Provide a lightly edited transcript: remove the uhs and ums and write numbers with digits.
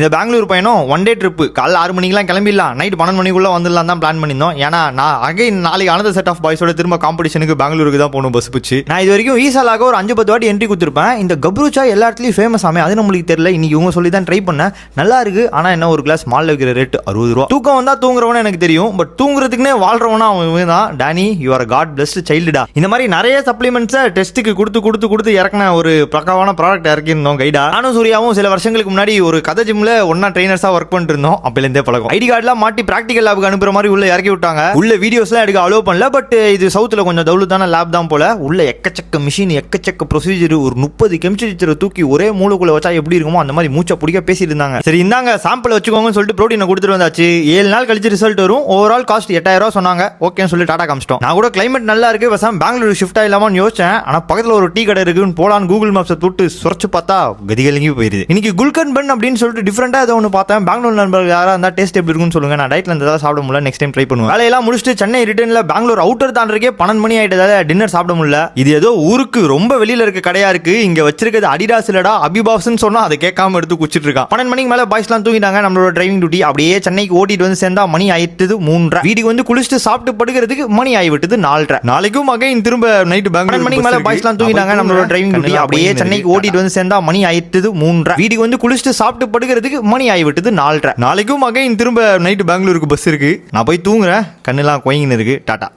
இந்த பெங்களூர் பயணம் one day trip. காலைல 6 மணிக்கெல்லாம் கிளம்பிடலாம், நைட் 12 மணிக்குள்ள வந்துடலாம் தான் பிளான் பண்ணியிருந்தோம். ஏன்னா நான் அகைன் நாளைக்கு அனதர் செட் ஆஃப் பாய்ஸோட திரும்ப காம்படிஷனுக்கு பெங்களூருக்கு தான் போகணும் பஸ் பிடிச்சி. நான் இது வரைக்கும் ஈசாலாக ஒரு 5-10 வாட்டி என்ட்ரி கொடுத்துருப்பேன். இந்த கப்ரூச்சா எல்லா இடத்துலையும் ஃபேமஸ் ஆமே, அது நம்மளுக்கு தெரியல. இன்னைக்கு இவங்க சொல்லி தான் ட்ரை பண்ணேன். நல்லா இருக்கு. ஆனால் என்ன ஒரு கிளாஸ் மால்ல வைக்கிற ரேட் 60 ரூபா. தூக்கம் வந்தா தூங்குறவனு எனக்கு தெரியும், பட் தூங்குறதுக்குன்னே வாழ்றவனா அவன் தான். Danny, you are god blessed சைல்டுடா. இந்த மாதிரி நிறைய சப்ளிமெண்ட்ஸை டெஸ்ட்டுக்கு கொடுத்து இறக்கின ஒரு பக்காவான ப்ராடக்ட் இறக்கிருந்தோம் கைடா. நானும் சூர்யாவும் சில வருஷங்களுக்கு முன்னாடி ஒரு கதை ஜிம்ல ஒன்னா ட்ரைனர்ஸா ஒர்க் பண்ணிட்டு இருந்தோம். அப்பலேருந்தே பழக்கம். ஐடி கார்டுலாம் மாட்டி பிராக்டிகல் லேபுக்கு அனுப்புற மாதிரி உள்ள இறக்கி விட்டாங்க. உள்ள வீடியோஸ்லாம் எடுக்க அலோவ் பண்ணல. பட் இது சவுத்துல கொஞ்சம் தவுளுதான லேப் தான் போல. உள்ள எக்கச்சக்க மிஷின், எக்கச்சக்க ப்ரொசீஜர், ஒரு 30 கெமிஸ்ட்ரி தூக்கி ஒரே மூளைக்குள்ள வச்சா எப்படி இருக்குமோ அந்த மாதிரி மூச்சை பிடிக்க பேசிட்டு இருந்தாங்க. சரி இந்தாங்க சாம்பிள் வச்சுக்கோங்கன்னு சொல்லிட்டு ப்ரோட்டீனை கொடுத்துட்டு வந்தாச்சு. 7 நாள் கழிச்சு ரிசல்ட் வரும். ஓவரால் காஸ்ட் 8000 ரூபா சொன்னாங்க. ஓகேன்னு சொல்லி டாடா காமிச்சிட்டோம். நான் கூட கிளைமேட் நல்லா இருக்கு, பேசாம பெங்களூர் ஷிஃப்ட் ஆயிடலாமான்னு யோசிச்சேன். ஆனா பக்கத்துல ஒரு டீ கடை இருக்குன்னு போலான்னு கூகுள் மேப்ஸை தொட்டு சுரச்சு பார்த்தா கதிகலங்கி போயிருது. இன்னைக்கு குல்கன் பன் அப்படின்னு சொல்லிட்டு டிஃபரெண்டா ஏதோ ஒன்று பார்த்தேன். பெங்களூர் நண்பர்கள் யாரா இருந்தா டேஸ்ட் எப்படி இருக்குன்னு சொல்லுங்க. நான் டயட்ல இருந்தாலும் சாப்பிட முடியல. நெக்ஸ்ட் டைம் ட்ரை பண்ணுவேன். வேலையெல்லாம் முடிச்சுட்டு சென்னை ரிட்டர்ன்ல பெங்களூர் அவுட்டர் தாண்டறக்கே 12 மணி ஆயிட்டதால டின்னர் சாப்பிட முடியல. இது ஏதோ ஊருக்கு ரொம்ப வெளியில இருக்க கடையா இருக்கு. இங்க வச்சிருக்கிறது அடிடாஸ் இல்லடா அபிபாஸ்ன்னு சொன்னா அதை கேட்காம எடுத்து குச்சிட்டு இருக்கான். 12 மணிக்கு மேல பாய்ஸ்லாம் தூங்கிட்டாங்க. நம்மளோட டிரைவிங் டியூட்டி அப்படியே சென்னைக்கு ஓட்டிட்டு வந்து சேர்ந்தா மணி ஆயிட்டது 3:30. வீட்டுக்கு வந்து குளிச்சுட்டு சாப்பிட்டு படுக்கிறதுக்கு மணி ஆகிவிட்டது 4:30. நாளைக்கும் அகைன் திரும்ப நைட் பெங்களூர். 12 மணிக்கு மேல பாய்ஸ்லாம் தூங்கிட்டாங்க. நம்மளோட டிரைவிங் டியூட்டி அப்படியே சென்னைக்கு ஓட்டிட்டு வந்து சேர்ந்தா மணி ஆயிட்டது 3:30. வீட்டுக்கு வந்து குளிச்சுட்டு சாப்பிட்டு படுக்கிறதுக்கு மணி ஆகிவிட்டது 4:30. நாளைக்கும் அகைன் திரும்ப நைட் பெங்களூருக்கு பஸ் இருக்கு. நான் போய் தூங்குறேன். கண்ணெல்லாம் கோயிங்கன்னு இருக்கு. டாடா.